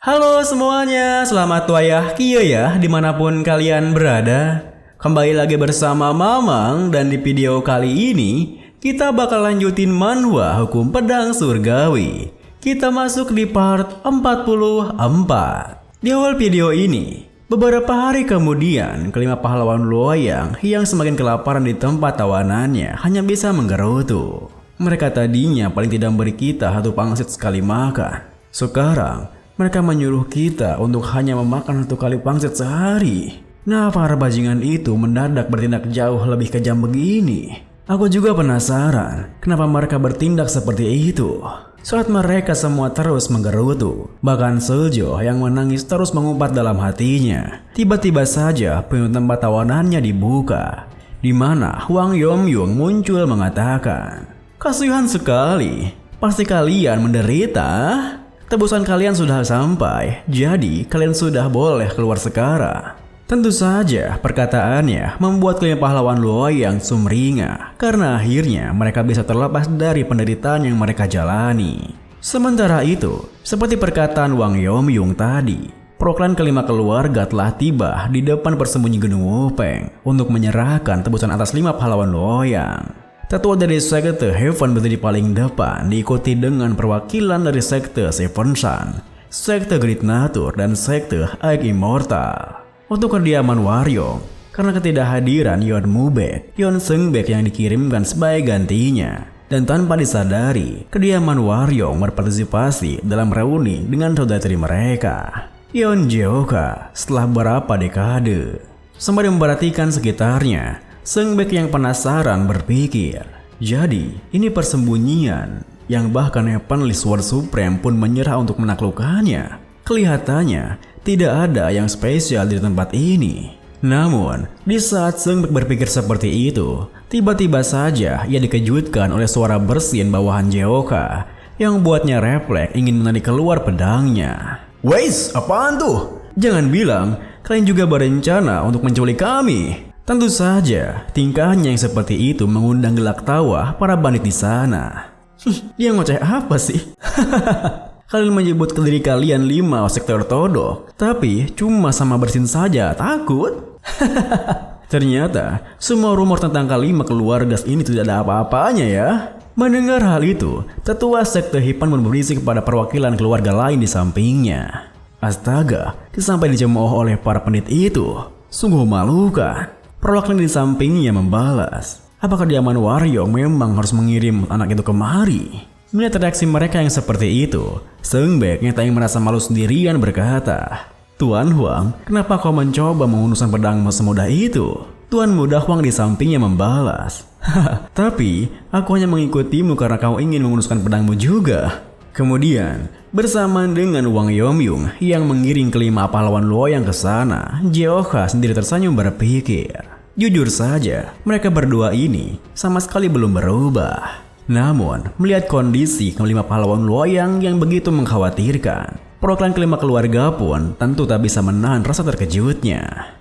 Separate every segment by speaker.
Speaker 1: Halo semuanya, selamat wayah kieu ya dimanapun kalian berada. Kembali lagi bersama Mamang dan di video kali ini kita bakal lanjutin manhwa Hukum Pedang Surgawi. Kita masuk di part 44. Di awal video ini, beberapa hari kemudian kelima pahlawan Luoyang yang semakin kelaparan di tempat tawanannya hanya bisa menggerutu. Mereka tadinya paling tidak memberi kita satu pangsit sekali makan. Sekarang mereka menyuruh kita untuk hanya memakan satu kali pangsit sehari. Nah, para bajingan itu mendadak bertindak jauh lebih kejam begini. Aku juga penasaran kenapa mereka bertindak seperti itu. Saat mereka semua terus menggerutu, bahkan Suljo yang menangis terus mengumpat dalam hatinya. Tiba-tiba saja pintu tempat tawanannya dibuka, di mana Hwang Yomyung muncul mengatakan, "Kasihan sekali, pasti kalian menderita. Tebusan kalian sudah sampai, jadi kalian sudah boleh keluar sekarang." Tentu saja perkataannya membuat kelima pahlawan Luoyang sumringah, karena akhirnya mereka bisa terlepas dari penderitaan yang mereka jalani. Sementara itu, seperti perkataan Hwang Yomyung tadi, perwakilan kelima keluarga telah tiba di depan persembunyi Gunung Wupeng untuk menyerahkan tebusan atas 5 pahlawan Luoyang. Tetua dari sekte Heaven berdiri paling depan, diikuti dengan perwakilan dari sekte Seven Sun, sekte Great Nature, dan sekte Aik Immortal. Untuk kediaman Waryong, karena ketidakhadiran Yeon Mubek, Yeon Seungbek yang dikirimkan sebagai gantinya, dan tanpa disadari, kediaman Waryong berpartisipasi dalam reuni dengan saudari mereka, Yeon Jeoka, setelah beberapa dekade. Sembari memperhatikan sekitarnya, Seungbek yang penasaran berpikir, jadi ini persembunyian yang bahkan Heavenly Sword Supreme pun menyerah untuk menaklukkannya. Kelihatannya tidak ada yang spesial di tempat ini. Namun, di saat Seungbek berpikir seperti itu, tiba-tiba saja ia dikejutkan oleh suara bersin bawahan Jeoka yang buatnya refleks ingin menarik keluar pedangnya. "Weis, apaan tuh? Jangan bilang kalian juga berencana untuk menculik kami." Tentu saja, tingkahnya yang seperti itu mengundang gelak tawa para bandit di sana. Dia ngoceh apa sih? Kalian menyebut ke diri kalian 5 sekte ortodok, tapi cuma sama bersin saja takut? Ternyata semua rumor tentang kelima keluarga ini tidak ada apa-apanya ya. Mendengar hal itu, tetua sekte Hipan pun berbisik kepada perwakilan keluarga lain di sampingnya. Astaga, sampai dicemooh oleh para pendit itu. Sungguh memalukan. Perwakilan di sampingnya membalas, apakah kediaman Waryong memang harus mengirim anak itu kemari? Melihat reaksi mereka yang seperti itu, Seungbek yang tak ingin merasa malu sendirian berkata, "Tuan Hwang, kenapa kau mencoba mengunduskan pedangmu semudah itu?" Tuan muda Hwang di sampingnya membalas, "Tapi aku hanya mengikutimu karena kau ingin mengunduskan pedangmu juga." Kemudian, bersamaan dengan Hwang Yomyung yang mengiring kelima pahlawan Luoyang ke sana, Jeoka sendiri tersenyum berpikir, jujur saja, mereka berdua ini sama sekali belum berubah. Namun, melihat kondisi kelima pahlawan Luoyang yang begitu mengkhawatirkan, perwakilan kelima keluarga pun tentu tak bisa menahan rasa terkejutnya.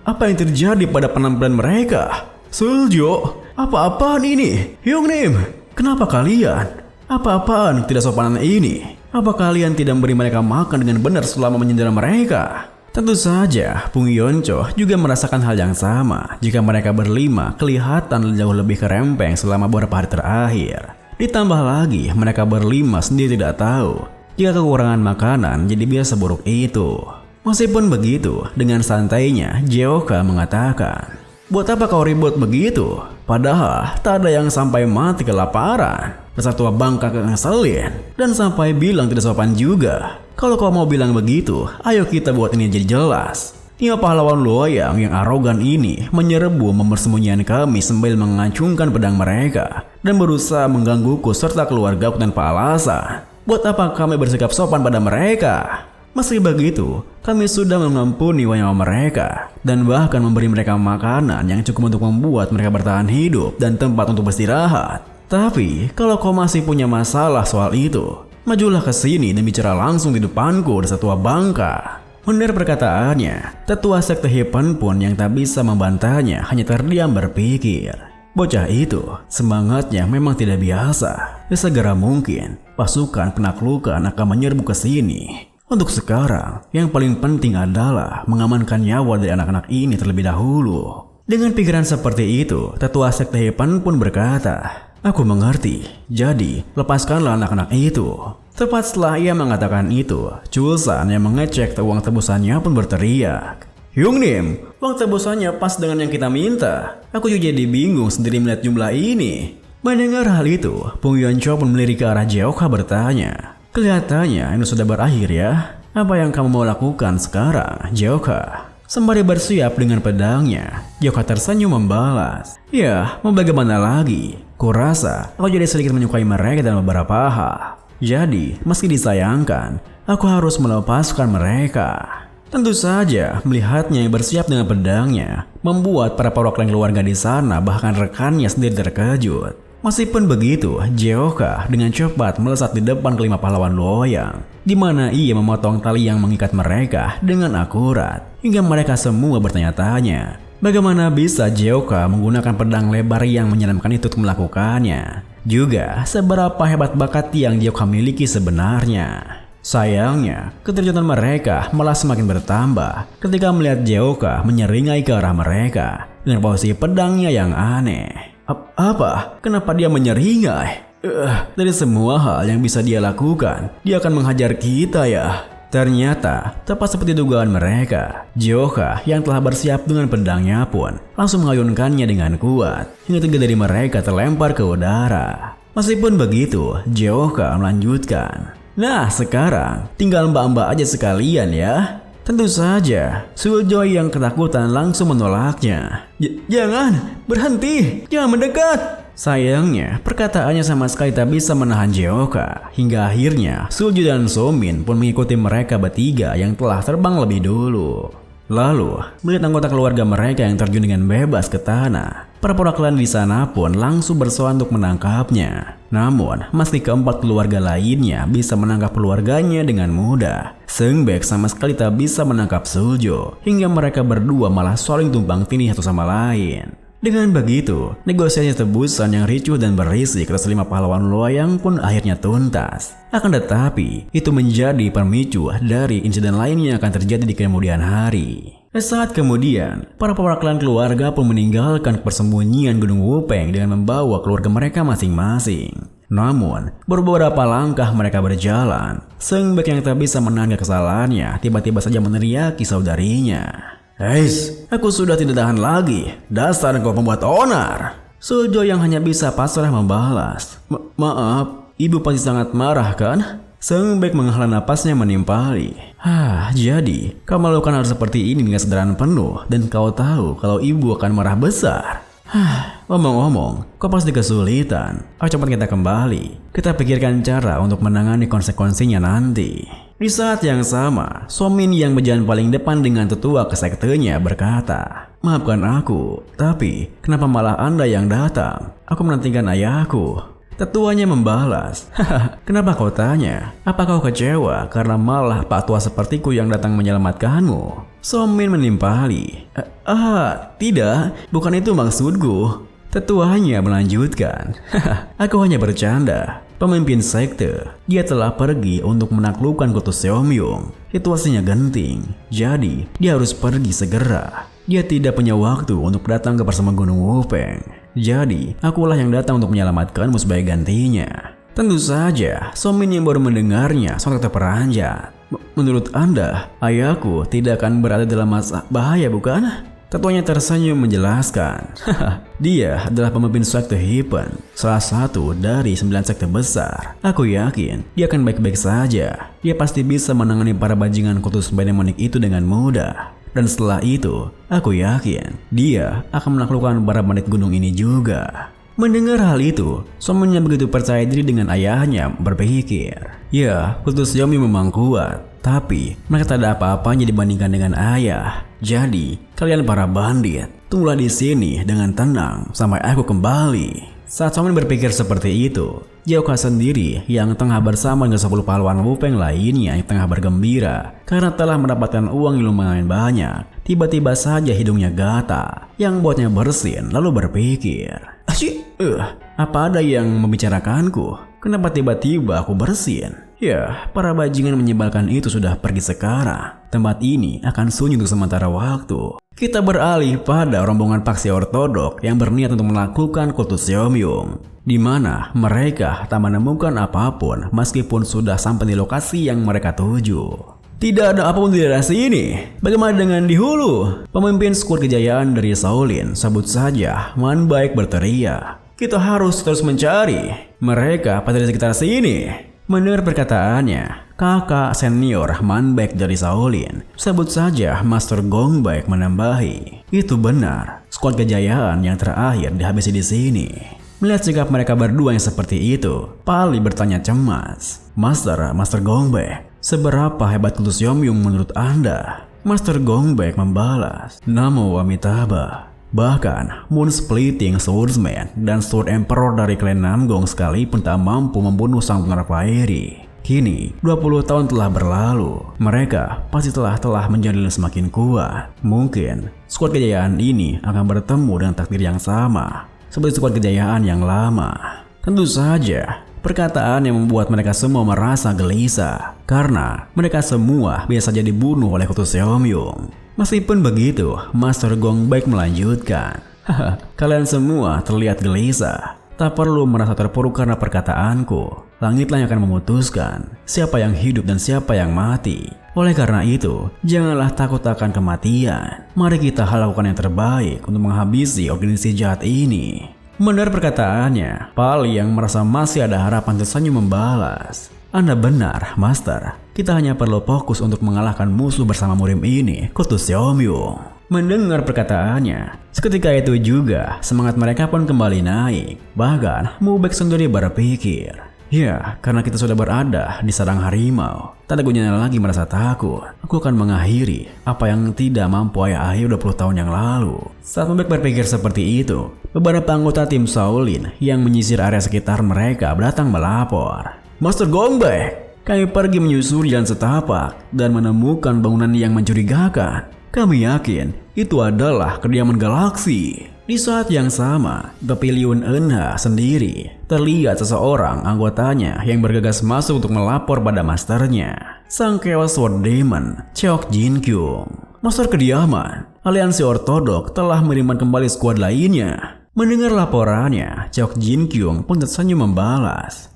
Speaker 1: Apa yang terjadi pada penampilan mereka? Suljo, apa-apaan ini? Hyungnim, kenapa kalian? Apa-apaan tidak sopanan ini? Apa kalian tidak memberi mereka makan dengan benar selama menyendera mereka? Tentu saja, Pung Yoncho juga merasakan hal yang sama jika mereka berlima kelihatan jauh lebih kerempeng selama beberapa hari terakhir. Ditambah lagi, mereka berlima sendiri tidak tahu jika kekurangan makanan jadi biasa buruk itu. Meskipun begitu, dengan santainya, Jeoka mengatakan, "Buat apa kau ribut begitu? Padahal tak ada yang sampai mati kelaparan. Dasar tua bangka ngeselin, dan sampai bilang tidak sopan juga. Kalau kau mau bilang begitu, ayo kita buat ini jadi jelas. 5 pahlawan Luoyang yang arogan ini menyerbu mempersembunyikan kami sambil mengacungkan pedang mereka dan berusaha menggangguku serta keluargaku tanpa alasan. Buat apa kami bersikap sopan pada mereka? Meski begitu, kami sudah mengampuni nyawa mereka dan bahkan memberi mereka makanan yang cukup untuk membuat mereka bertahan hidup dan tempat untuk beristirahat. Tapi, kalau kau masih punya masalah soal itu, majulah ke sini dan bicara langsung di depanku, dasar tua bangka." Mendengar perkataannya, tetua sekte Hipan pun yang tak bisa membantahnya hanya terdiam berpikir. Bocah itu, semangatnya memang tidak biasa. Segera mungkin, pasukan penaklukan akan menyerbu ke sini. Untuk sekarang, yang paling penting adalah mengamankan nyawa dari anak-anak ini terlebih dahulu. Dengan pikiran seperti itu, tetua sekte Hepan pun berkata, "Aku mengerti, jadi lepaskanlah anak-anak itu." Tepat setelah ia mengatakan itu, Chulsan yang mengecek uang tebusannya pun berteriak, "Yungnim, uang tebusannya pas dengan yang kita minta. Aku juga jadi bingung sendiri melihat jumlah ini." Mendengar hal itu, Pung Yuancho pun melirik ke arah Jeoka bertanya, "Kelihatannya ini sudah berakhir ya. Apa yang kamu mau lakukan sekarang, Jeoka?" Sembari bersiap dengan pedangnya, Jeoka tersenyum membalas, "Ya, mau bagaimana lagi? Kurasa aku jadi sedikit menyukai mereka dalam beberapa hal. Jadi, meski disayangkan, aku harus melepaskan mereka." Tentu saja, melihatnya yang bersiap dengan pedangnya membuat para perwakilan keluarga di sana bahkan rekannya sendiri terkejut. Meskipun begitu, Jeoka dengan cepat melesat di depan kelima pahlawan loyang, di mana ia memotong tali yang mengikat mereka dengan akurat, hingga mereka semua bertanya-tanya, bagaimana bisa Jeoka menggunakan pedang lebar yang menyeramkan itu untuk melakukannya? Juga, seberapa hebat bakat yang Jeoka miliki sebenarnya. Sayangnya, keterkejutan mereka malah semakin bertambah ketika melihat Jeoka menyeringai ke arah mereka dengan posisi pedangnya yang aneh. Apa? Kenapa dia menyeringai? Dari semua hal yang bisa dia lakukan, dia akan menghajar kita ya. Ternyata, tepat seperti dugaan mereka, Jeoka yang telah bersiap dengan pedangnya pun langsung mengayunkannya dengan kuat, hingga 3 dari mereka terlempar ke udara. Meskipun begitu, Jeoka melanjutkan, "Nah, sekarang tinggal mbak-mbak aja sekalian ya." Tentu saja, Suljoy yang ketakutan langsung menolaknya. Jangan, berhenti, jangan mendekat." Sayangnya, perkataannya sama sekali tak bisa menahan Jeoka. Hingga akhirnya, Suljo dan Somin pun mengikuti mereka bertiga yang telah terbang lebih dulu. Lalu, melihat anggota keluarga mereka yang terjun dengan bebas ke tanah, para perwakilan di sana pun langsung bersowan untuk menangkapnya. Namun, meski keempat keluarga lainnya bisa menangkap keluarganya dengan mudah, Sengbek sama sekali tak bisa menangkap Suljo, hingga mereka berdua malah saling tumpang tindih satu sama lain. Dengan begitu, negosiasi tebusan yang ricuh dan berisik atas 5 pahlawan loyang pun akhirnya tuntas. Akan tetapi, itu menjadi pemicu dari insiden lain yang akan terjadi di kemudian hari. Saat kemudian, para perwakilan keluarga pun meninggalkan persembunyian Gunung Wupeng dengan membawa keluarga mereka masing-masing. Namun, beberapa langkah mereka berjalan, Sengbek yang tak bisa menahan kesalahannya tiba-tiba saja meneriaki saudarinya. "Heis, aku sudah tidak tahan lagi. Dasar kau pembuat onar." Suljo yang hanya bisa pasrah membalas, Maaf, ibu pasti sangat marah kan?" Sengbek menghela napasnya menimpali. Jadi kau melakukan hal seperti ini dengan kesadaran penuh dan kau tahu kalau ibu akan marah besar." Ngomong-ngomong, kau pasti kesulitan. Ayo cepat kita kembali. Kita pikirkan cara untuk menangani konsekuensinya nanti. Di saat yang sama, Somin yang berjalan paling depan dengan tetua kesektenya berkata, "Maafkan aku, tapi kenapa malah Anda yang datang? Aku menantikan ayahku." Tetuanya membalas, "Kenapa kau tanya? Apa kau kecewa karena malah pak tua sepertiku yang datang menyelamatkanmu?" Somin menimpali, Tidak, bukan itu maksudku." Tetuanya melanjutkan, "Aku hanya bercanda. Pemimpin sekte, dia telah pergi untuk menaklukkan kota Seomyung. Situasinya genting, jadi dia harus pergi segera. Dia tidak punya waktu untuk datang ke persamaan Gunung Wupeng. Jadi, akulah yang datang untuk menyelamatkanmu sebagai gantinya." Tentu saja, Somin yang baru mendengarnya sangat terperanjat. Menurut Anda, ayahku tidak akan berada dalam bahaya bukan?" Tetuanya tersenyum menjelaskan, "Dia adalah pemimpin sekte Hepan, salah satu dari 9 sekte besar. Aku yakin dia akan baik-baik saja. Dia pasti bisa menangani para bajingan kutus Benemonik itu dengan mudah. Dan setelah itu, aku yakin dia akan menaklukkan para bandit gunung ini juga." Mendengar hal itu, Somin yang begitu percaya diri dengan ayahnya berpikir, ya, kutus Yomi memang kuat, tapi mereka tak ada apa-apanya dibandingkan dengan ayah. Jadi, kalian para bandit, tunggulah di sini dengan tenang sampai aku kembali. Saat Somin berpikir seperti itu, Jeoka sendiri yang tengah bersama dengan 10 pahlawan Wupeng lainnya yang tengah bergembira karena telah mendapatkan uang yang lumayan banyak. Tiba-tiba saja hidungnya gatal, yang buatnya bersin lalu berpikir, apa ada yang membicarakanku? Kenapa tiba-tiba aku bersin? Ya, para bajingan menyebalkan itu sudah pergi sekarang. Tempat ini akan sunyi untuk sementara waktu. Kita beralih pada rombongan paksi ortodok yang berniat untuk melakukan kultus Seomyung, di mana mereka tak menemukan apapun meskipun sudah sampai di lokasi yang mereka tuju. Tidak ada apapun di daerah sini. Bagaimana dengan di hulu? Pemimpin skuad kejayaan dari Shaolin, sebut saja Man Baek, berteriak. Kita harus terus mencari. Mereka pasti di sekitar sini. Mendengar perkataannya, kakak senior Man Baek dari Shaolin, sebut saja Master Gong Baek, menambahi. Itu benar, skuad kejayaan yang terakhir dihabisi di sini. Melihat sikap mereka berdua yang seperti itu, Pali bertanya cemas. Master Gong Baek, seberapa hebat kultus Seomyung menurut Anda? Master Gong Baek membalas, Namo Amitabha. Bahkan Moon Splitting Swordsman dan Sword Emperor dari klan Namgong sekalipun tak mampu membunuh sang penerpa Eri. Kini 20 tahun telah berlalu. Mereka pasti telah menjadi semakin kuat. Mungkin skuad kejayaan ini akan bertemu dengan takdir yang sama seperti skuad kejayaan yang lama. Tentu saja perkataan yang membuat mereka semua merasa gelisah karena mereka semua biasa saja dibunuh oleh kultus Seomyung. Meskipun begitu, Master Gong Baek melanjutkan. Kalian semua terlihat gelisah. Tak perlu merasa terpuruk karena perkataanku. Langitlah yang akan memutuskan siapa yang hidup dan siapa yang mati. Oleh karena itu, janganlah takut akan kematian. Mari kita lakukan yang terbaik untuk menghabisi organisasi jahat ini. Mendengar perkataannya, Pali yang merasa masih ada harapan tersenyum membalas. Anda benar, Master. Kita hanya perlu fokus untuk mengalahkan musuh bersama murim ini, kultus Seomyung. Mendengar perkataannya, seketika itu juga semangat mereka pun kembali naik. Bahkan Mu Baek sendiri berpikir, ya, karena kita sudah berada di sarang harimau, tak ada gunanya lagi merasa takut. Aku akan mengakhiri apa yang tidak mampu ayah akhir 20 tahun yang lalu. Saat Mu Baek berpikir seperti itu, beberapa anggota tim Shaolin yang menyisir area sekitar mereka datang melapor. Master Gong Baek, kami pergi menyusuri jalan setapak dan menemukan bangunan yang mencurigakan. Kami yakin itu adalah kediaman galaksi. Di saat yang sama, Pavilion Enha sendiri terlihat seseorang anggotanya yang bergegas masuk untuk melapor pada masternya, sang Chaos Sword Demon, Cheok Jin Kyung. Master kediaman, aliansi ortodok telah mengirimkan kembali skuad lainnya. Mendengar laporannya, Cheok Jin Kyung pun tersenyum membalas.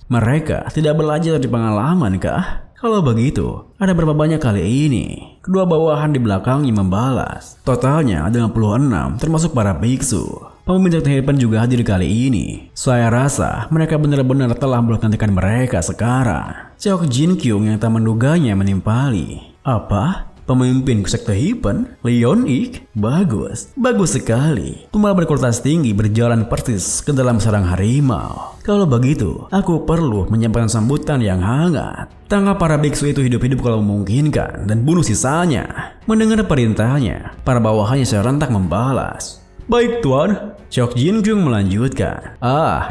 Speaker 1: Mereka tidak belajar dari pengalaman kah? Kalau begitu, ada berapa banyak kali ini? Kedua bawahan di belakangnya membalas. Totalnya ada 56, termasuk para biksu. Pemimpin Teknipan juga hadir kali ini. Saya rasa mereka benar-benar telah menggantikan mereka sekarang. Cheok Jin Kyung yang tak menduganya menimpali. Apa? Pemimpin sekte Hipen, Leon Ik? Bagus sekali. Tumal berkualitas tinggi berjalan persis ke dalam sarang harimau. Kalau begitu, aku perlu menyampaikan sambutan yang hangat. Tangkap para biksu itu hidup-hidup kalau memungkinkan dan bunuh sisanya. Mendengar perintahnya, para bawahannya serentak membalas. Baik tuan, Cheok Jin Kyung melanjutkan.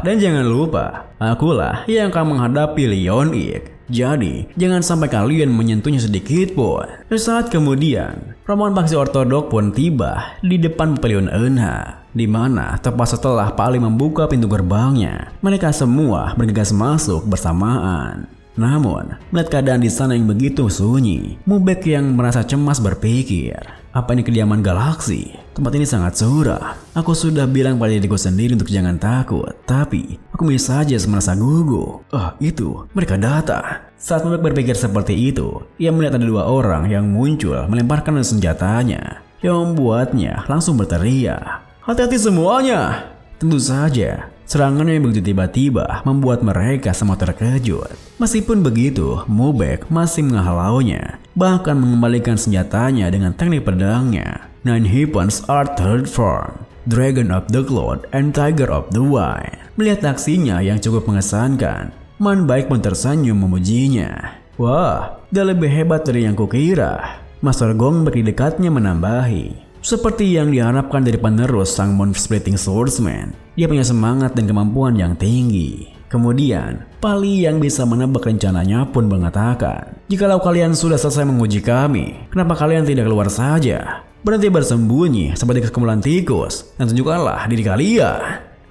Speaker 1: Dan jangan lupa, akulah yang akan menghadapi Leon Ik. Jadi, jangan sampai kalian menyentuhnya sedikit pun. Sesaat kemudian, rombongan paksi ortodok pun tiba di depan Pavilion Enha, di mana tepat setelah Pali membuka pintu gerbangnya, mereka semua bergegas masuk bersamaan. Namun, melihat keadaan di sana yang begitu sunyi, Mu Baek yang merasa cemas berpikir, apa ini kediaman galaksi? Tempat ini sangat suram. Aku sudah bilang pada diriku sendiri untuk jangan takut, tapi aku bisa saja merasa gugup. Itu, mereka datang. Saat Mu Baek berpikir seperti itu, ia melihat ada dua orang yang muncul melemparkan senjatanya, yang membuatnya langsung berteriak, "Hati-hati semuanya!" Tentu saja, serangan yang begitu tiba-tiba membuat mereka semua terkejut. Meskipun begitu, Mu Baek masih menghalaunya, bahkan mengembalikan senjatanya dengan teknik pedangnya. Nine Weapons are third form, Dragon of the Cloud and Tiger of the Wild. Melihat aksinya yang cukup mengesankan, Man Baek pun tersenyum memujinya. Wah, dia lebih hebat dari yang kukira. Master Gong Baek di dekatnya menambahi. Seperti yang diharapkan dari penerus sang Moon Splitting Swordsman, dia punya semangat dan kemampuan yang tinggi. Kemudian, Pali yang bisa menebak rencananya pun mengatakan, jikalau kalian sudah selesai menguji kami, kenapa kalian tidak keluar saja? Berhenti bersembunyi seperti kekumpulan tikus dan tunjukkanlah diri kalian.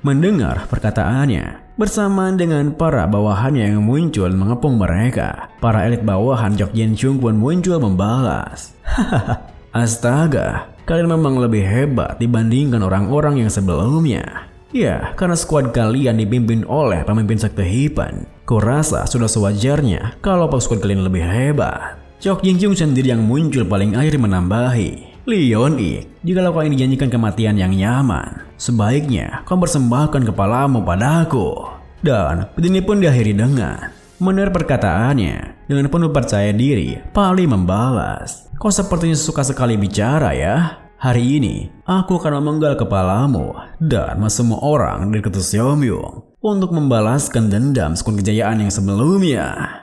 Speaker 1: Mendengar perkataannya, bersamaan dengan para bawahannya yang muncul mengepung mereka, para elit bawahan Jok Jin-chung pun muncul membalas. Hahaha, astaga, kalian memang lebih hebat dibandingkan orang-orang yang sebelumnya. Ya, karena skuad kalian dipimpin oleh pemimpin sekte Hipan. Kurasa sudah sewajarnya kalau skuad kalian lebih hebat. Jok Jin-chung sendiri yang muncul paling akhir menambahi, Leon Ik, jikalau kau ingin dijanjikan kematian yang nyaman, sebaiknya kau persembahkan kepalamu padaku. Dan ini pun diakhiri dengan mendengar perkataannya, dengan penuh percaya diri, Pali membalas, kau sepertinya suka sekali bicara ya. Hari ini, aku akan memenggal kepalamu dan semua orang dari ketus Seomyung untuk membalaskan dendam sekun kejayaan yang sebelumnya.